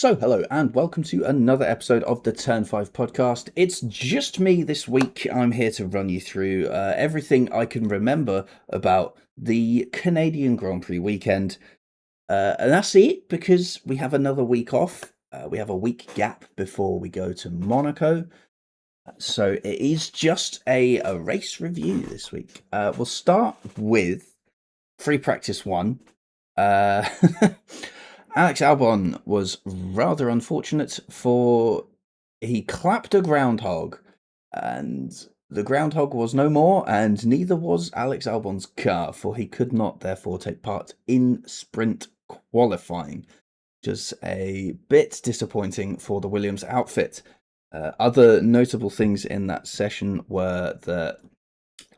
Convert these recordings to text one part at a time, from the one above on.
So, hello and welcome to another episode of the Turn 5 podcast. It's just me this week. I'm here to run you through everything I can remember about the Canadian Grand Prix weekend. And that's it because we have another week off. We have a week gap before we go to Monaco. So, it is just a race review this week. We'll start with free practice one. Uh, Alex Albon was rather unfortunate for he clapped a groundhog and the groundhog was no more and neither was Alex Albon's car, for he could not therefore take part in sprint qualifying. Just a bit disappointing for the Williams outfit. Other notable things in that session were that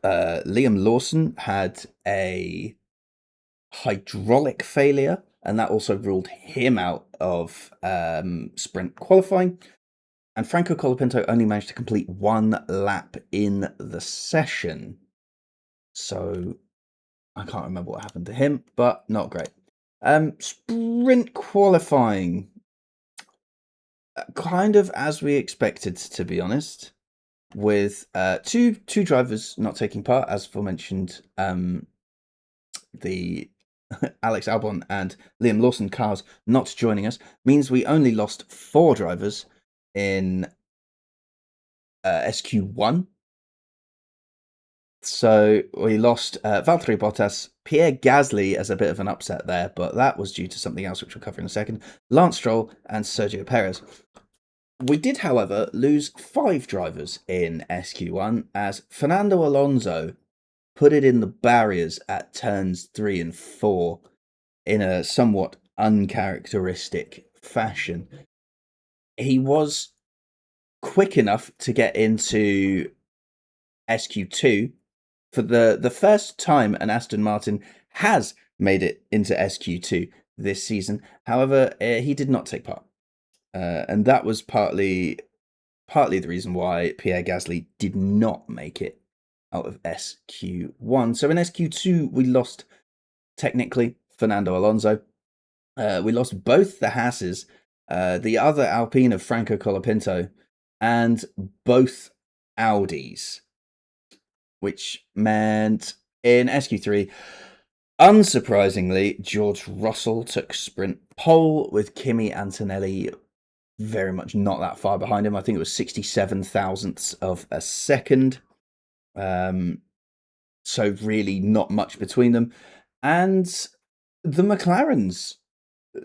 Liam Lawson had a hydraulic failure, and that also ruled him out of sprint qualifying. And Franco Colapinto only managed to complete one lap in the session. So I can't remember what happened to him, but not great. Sprint qualifying, kind of as we expected, to be honest, with two drivers not taking part, as aforementioned. The Alex Albon and Liam Lawson cars not joining us means we only lost 4 drivers in SQ1. So we lost Valtteri Bottas, Pierre Gasly as a bit of an upset there, but that was due to something else, which we'll cover in a second, Lance Stroll and Sergio Perez. We did, however, lose 5 drivers in SQ1 as Fernando Alonso put it in the barriers at turns 3 and 4 in a somewhat uncharacteristic fashion. He was quick enough to get into SQ2 for the first time an Aston Martin has made it into SQ2 this season. However, he did not take part. And that was partly the reason why Pierre Gasly did not make it out of SQ1. So in SQ2, we lost, technically, Fernando Alonso. We lost both the Hasses, the other Alpine of Franco Colapinto, and both Audis, which meant in SQ3, unsurprisingly, George Russell took sprint pole with Kimi Antonelli very much not that far behind him. I think it was 67 thousandths of a second. So really not much between them. And the McLarens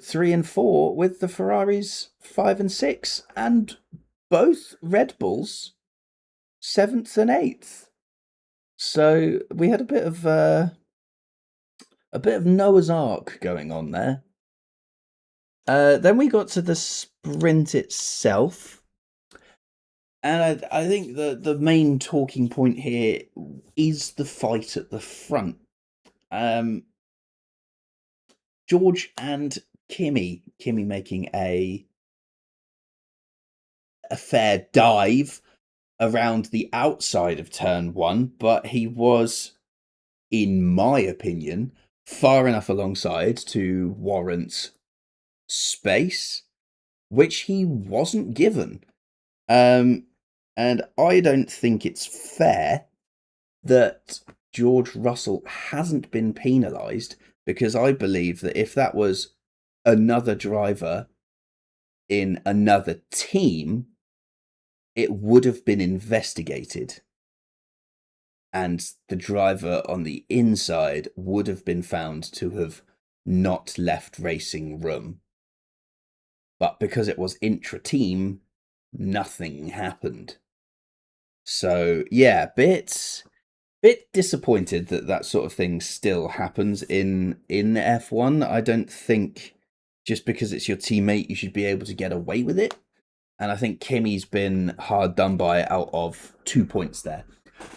3 and 4 with the Ferraris 5 and 6, and both Red Bulls 7th and 8th. So we had a bit of Noah's Ark going on there. Then we got to the sprint itself, and I think the main talking point here is the fight at the front. George and Kimi making a fair dive around the outside of turn 1, but he was, in my opinion, far enough alongside to warrant space, which he wasn't given. And I don't think it's fair that George Russell hasn't been penalised, because I believe that if that was another driver in another team, it would have been investigated. And the driver on the inside would have been found to have not left racing room. But because it was intra-team, nothing happened. So, yeah, bit disappointed that sort of thing still happens in F1. I don't think just because it's your teammate you should be able to get away with it. And I think Kimi's been hard done by out of 2 points there.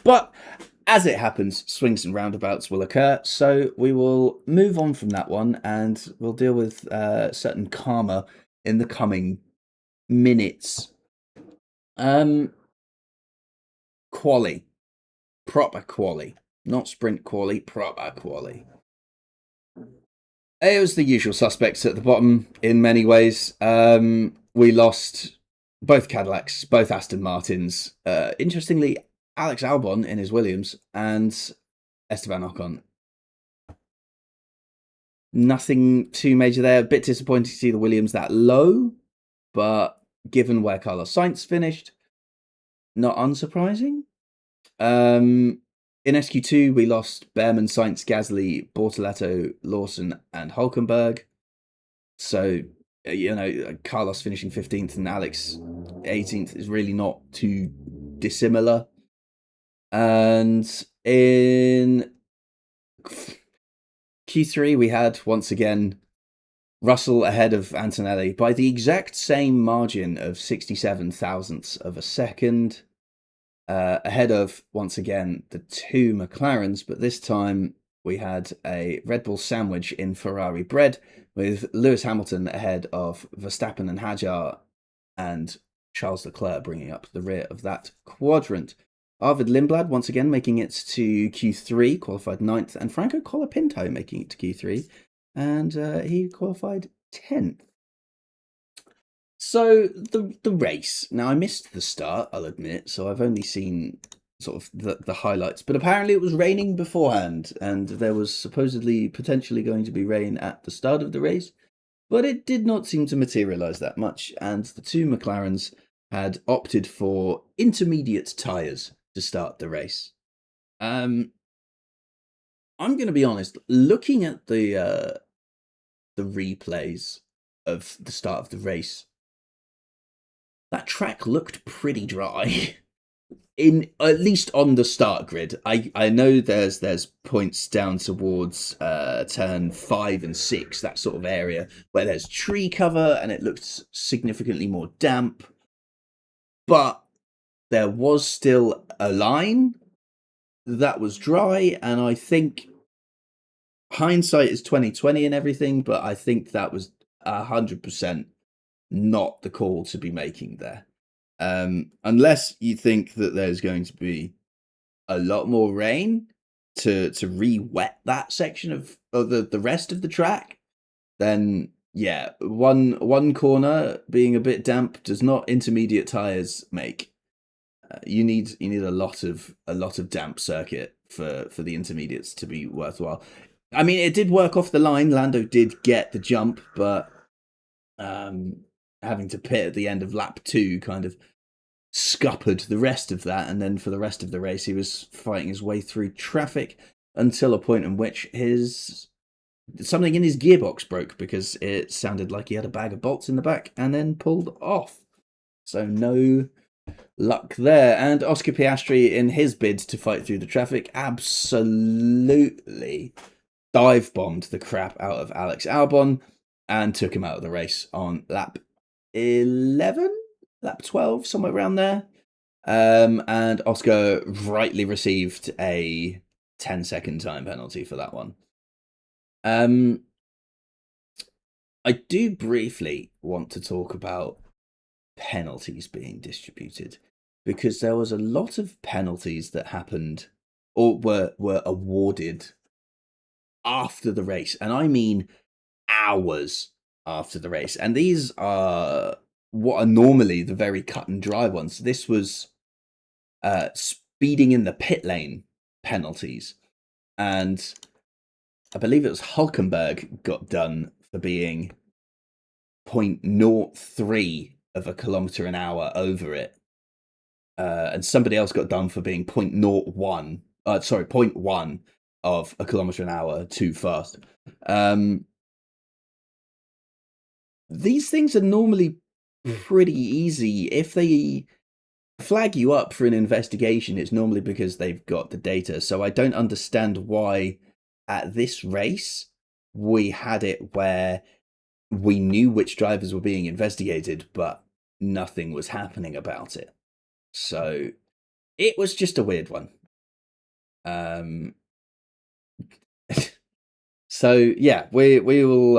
But as it happens, swings and roundabouts will occur. So we will move on from that one and we'll deal with certain karma in the coming minutes. Quali. Proper quali. Not sprint quali, proper quali. It was the usual suspects at the bottom in many ways. We lost both Cadillacs, both Aston Martins. Interestingly, Alex Albon in his Williams and Esteban Ocon. Nothing too major there. A bit disappointing to see the Williams that low, but given where Carlos Sainz finished, not unsurprising. In SQ2, we lost Behrman, Sainz, Gasly, Bortoletto, Lawson, and Hulkenberg. So, Carlos finishing 15th and Alex 18th is really not too dissimilar. And in Q3, we had, once again, Russell ahead of Antonelli by the exact same margin of 67 thousandths of a second. Ahead of, once again, the two McLarens, but this time we had a Red Bull sandwich in Ferrari bread with Lewis Hamilton ahead of Verstappen and Hadjar and Charles Leclerc bringing up the rear of that quadrant. Arvid Lindblad once again making it to Q3, qualified 9th, and Franco Colapinto making it to Q3, and he qualified 10th. So the race. Now I missed the start, I'll admit, so I've only seen sort of the highlights. But apparently it was raining beforehand, and there was supposedly potentially going to be rain at the start of the race, but it did not seem to materialise that much, and the two McLarens had opted for intermediate tyres to start the race. I'm going to be honest, looking at the replays of the start of the race, that track looked pretty dry. In at least on the start grid. I know there's points down towards turn 5 and 6, that sort of area, where there's tree cover and it looks significantly more damp. But there was still a line that was dry, and I think hindsight is 2020 and everything, but I think that was 100% not the call to be making there. Unless you think that there's going to be a lot more rain to re-wet that section of the rest of the track, then yeah, one corner being a bit damp does not intermediate tires make. You need a lot of damp circuit for the intermediates to be worthwhile. I mean, it did work off the line. Lando did get the jump, but having to pit at the end of lap 2 kind of scuppered the rest of that, and then for the rest of the race he was fighting his way through traffic until a point in which something in his gearbox broke because it sounded like he had a bag of bolts in the back and then pulled off. So no luck there. And Oscar Piastri, in his bid to fight through the traffic, absolutely dive bombed the crap out of Alex Albon and took him out of the race on lap 11, lap 12, somewhere around there. And Oscar rightly received a 10-second time penalty for that one. I do briefly want to talk about penalties being distributed, because there was a lot of penalties that happened or were awarded after the race, and I mean hours after the race, and these are what are normally the very cut and dry ones. This was speeding in the pit lane penalties, and I believe it was Hulkenberg got done for being 0.03 of a kilometre an hour over it, and somebody else got done for being 0.1 of a kilometre an hour too fast. These things are normally pretty easy. If they flag you up for an investigation, it's normally because they've got the data. So I don't understand why at this race we had it where we knew which drivers were being investigated, but nothing was happening about it. So it was just a weird one. So yeah, we will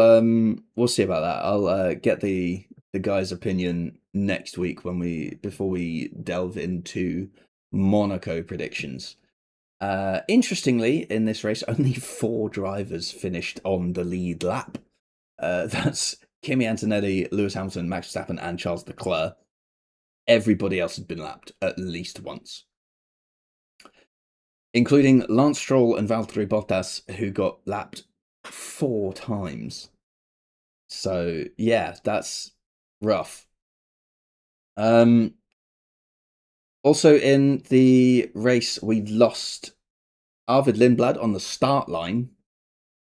we'll see about that. I'll get the guy's opinion next week before we delve into Monaco predictions. Interestingly, in this race, only 4 drivers finished on the lead lap. That's Kimi Antonelli, Lewis Hamilton, Max Verstappen, and Charles Leclerc. Everybody else had been lapped at least once, including Lance Stroll and Valtteri Bottas, who got lapped 4 times. So yeah, that's rough. Also in the race, we lost Arvid Lindblad on the start line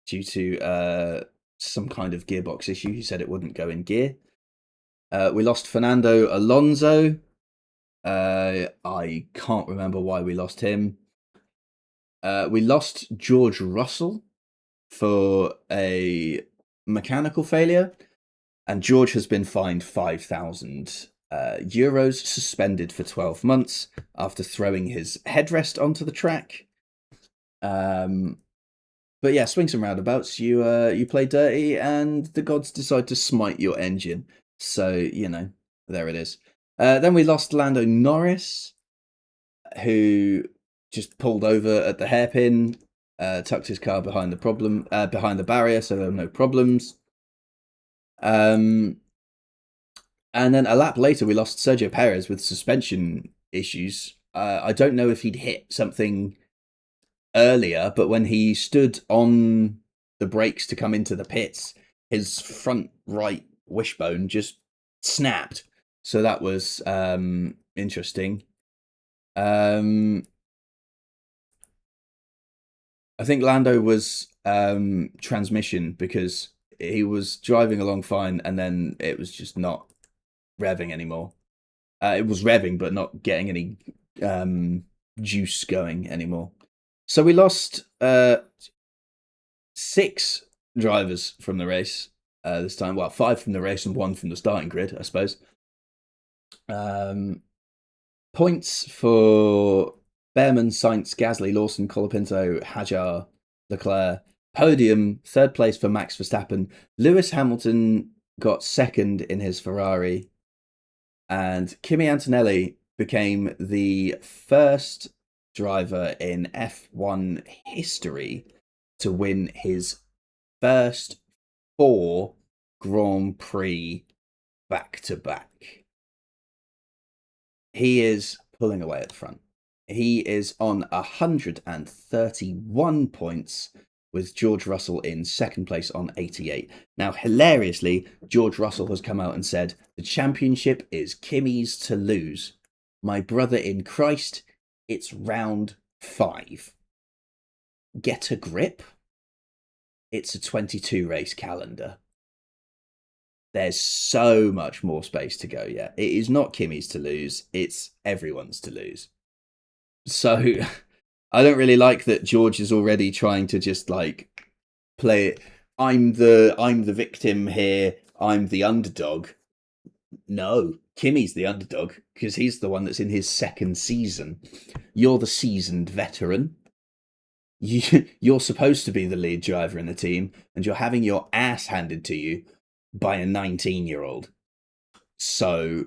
due to some kind of gearbox issue. He said it wouldn't go in gear. We lost Fernando Alonso. I can't remember why we lost him. We lost George Russell for a mechanical failure, and George has been fined 5,000 euros, suspended for 12 months after throwing his headrest onto the track. But yeah, swings and roundabouts. You play dirty, and the gods decide to smite your engine. So there it is. Then we lost Lando Norris, who just pulled over at the hairpin, tucked his car behind the barrier, so there were no problems. And then a lap later, we lost Sergio Perez with suspension issues. I don't know if he'd hit something earlier, but when he stood on the brakes to come into the pits, his front right wishbone just snapped. So that was interesting. I think Lando was transmission, because he was driving along fine and then it was just not revving anymore. It was revving but not getting any juice going anymore. So we lost 6 drivers from the race this time. Well, 5 from the race and 1 from the starting grid, I suppose. Points for Behrman, Sainz, Gasly, Lawson, Colapinto, Hajar, Leclerc. Podium, 3rd place for Max Verstappen. Lewis Hamilton got 2nd in his Ferrari. And Kimi Antonelli became the first driver in F1 history to win his first 4 Grand Prix back-to-back. He is pulling away at the front. He is on 131 points, with George Russell in 2nd place on 88. Now, hilariously, George Russell has come out and said, the championship is Kimi's to lose. My brother in Christ, it's round 5. Get a grip. It's a 22 race calendar. There's so much more space to go yet. It is not Kimi's to lose, it's everyone's to lose. So I don't really like that George is already trying to just like play it. I'm the victim here. I'm the underdog. No, Kimi's the underdog because he's the one that's in his 2nd season. You're the seasoned veteran. You're supposed to be the lead driver in the team, and you're having your ass handed to you by a 19-year-old. So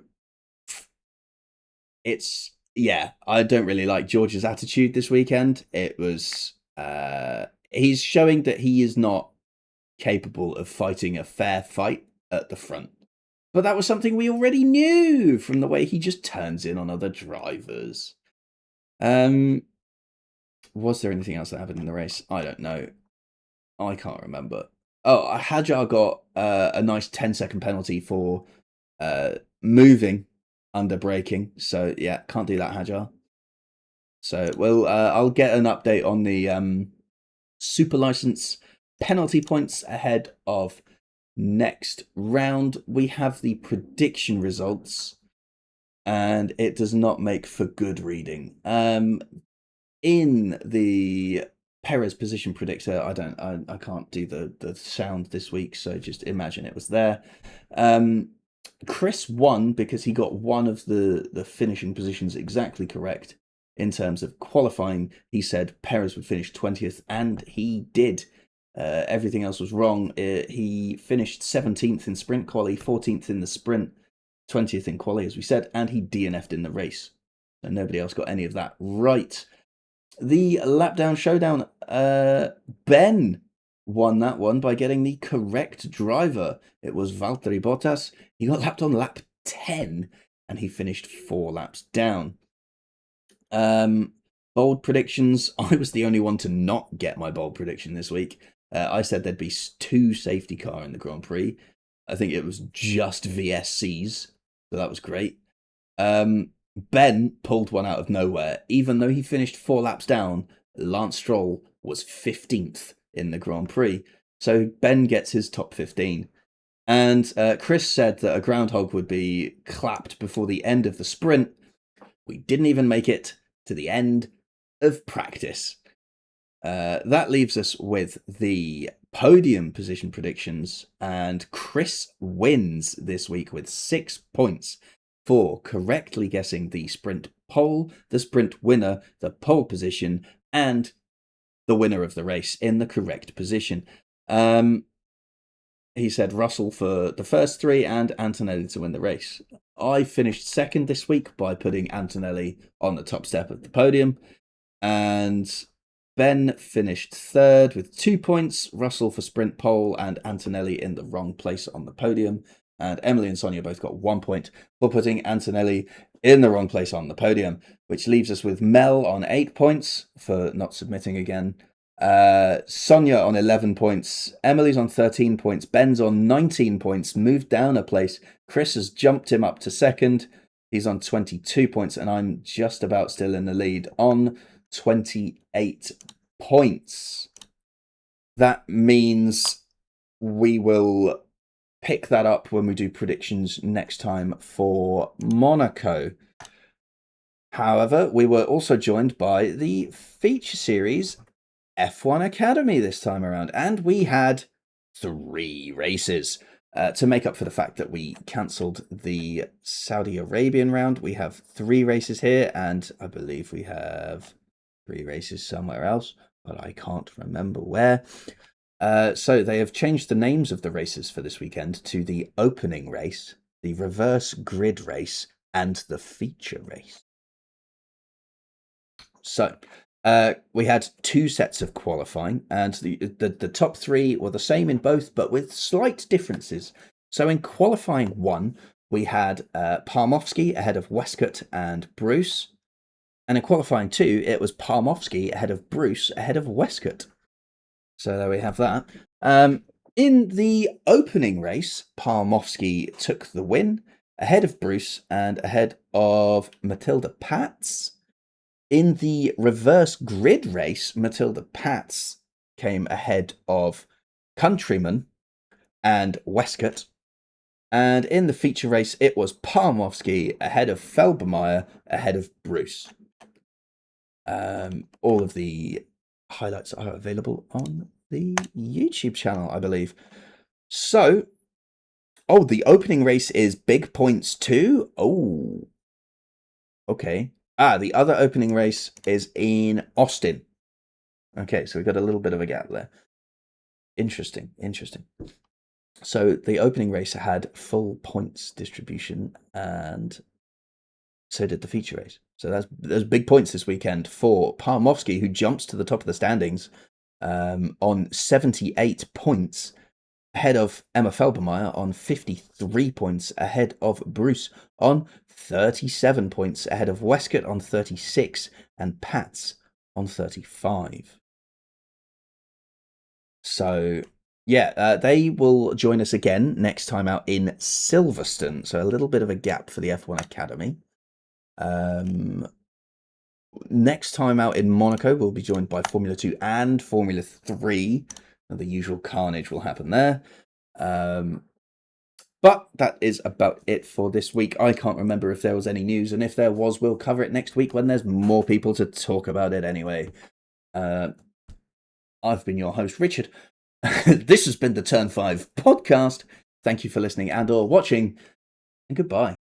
it's, yeah, I don't really like George's attitude this weekend. It was, he's showing that he is not capable of fighting a fair fight at the front. But that was something we already knew from the way he just turns in on other drivers. Was there anything else that happened in the race? I don't know. I can't remember. Oh, Hajar got a nice 10-second penalty for moving under braking. So yeah, can't do that, Hajar. So I'll get an update on the super license penalty points ahead of next round. We have the prediction results, and it does not make for good reading. In the Perez position predictor, I can't do the sound this week, so just imagine it was there. Chris won because he got one of the finishing positions exactly correct in terms of qualifying. He said Perez would finish 20th, and he did. Everything else was wrong. He finished 17th in sprint quali, 14th in the sprint, 20th in quali, as we said, and he DNF'd in the race. And nobody else got any of that right. The Lapdown Showdown, Ben won that one by getting the correct driver. It was Valtteri Bottas. He got lapped on lap 10 and he finished 4 laps down. Bold predictions. I was the only one to not get my bold prediction this week. I said there'd be 2 safety car in the Grand Prix. I think it was just VSCs, so that was great. Ben pulled one out of nowhere. Even though he finished 4 laps down, Lance Stroll was 15th in the Grand Prix. So Ben gets his top 15. And Chris said that a groundhog would be clapped before the end of the sprint. We didn't even make it to the end of practice. That leaves us with the podium position predictions, and Chris wins this week with 6 points for correctly guessing the sprint pole, the sprint winner, the pole position, and the winner of the race in the correct position. He said Russell for the first 3 and Antonelli to win the race. I finished second this week by putting Antonelli on the top step of the podium, and Ben finished third with 2 points, Russell for sprint pole and Antonelli in the wrong place on the podium. And Emily and Sonia both got 1 point for putting Antonelli in the wrong place on the podium, which leaves us with Mel on 8 points for not submitting again. Sonia on 11 points, Emily's on 13 points, Ben's on 19 points, moved down a place. Chris has jumped him up to second. He's on 22 points, and I'm just about still in the lead on 28 points. That means we will pick that up when we do predictions next time for Monaco. However, we were also joined by the feature series F1 Academy this time around, and we had 3 races. To make up for the fact that we cancelled the Saudi Arabian round, we have 3 races here, and I believe we have 3 races somewhere else, but I can't remember where. So they have changed the names of the races for this weekend to the opening race, the reverse grid race, and the feature race. So we had 2 sets of qualifying, and the top 3 were the same in both, but with slight differences. So in qualifying 1, we had Parmovsky ahead of Westcott and Bruce. And in qualifying 2, it was Parmovsky ahead of Bruce ahead of Westcott. So there we have that. In the opening race, Parmovsky took the win ahead of Bruce and ahead of Matilda Patz. In the reverse grid race, Matilda Patz came ahead of Countryman and Westcott. And in the feature race, it was Parmovsky ahead of Felbermeyer ahead of Bruce. All of the highlights are available on the YouTube channel, I believe. So, the opening race is big points too? Oh, okay. The other opening race is in Austin. Okay, so we've got a little bit of a gap there. Interesting. So the opening race had full points distribution, and so did the feature race. So there's big points this weekend for Parmovsky, who jumps to the top of the standings on 78 points, ahead of Emma Felbermeyer on 53 points, ahead of Bruce on 37 points, ahead of Westcott on 36, and Patz on 35. So, they will join us again next time out in Silverstone. So a little bit of a gap for the F1 Academy. Next time out in Monaco, we'll be joined by Formula 2 and Formula 3. The usual carnage will happen there. But that is about it for this week. I can't remember if there was any news, and if there was, we'll cover it next week when there's more people to talk about it anyway. I've been your host, Richard. This has been the Turn 5 podcast. Thank you for listening and or watching, and goodbye.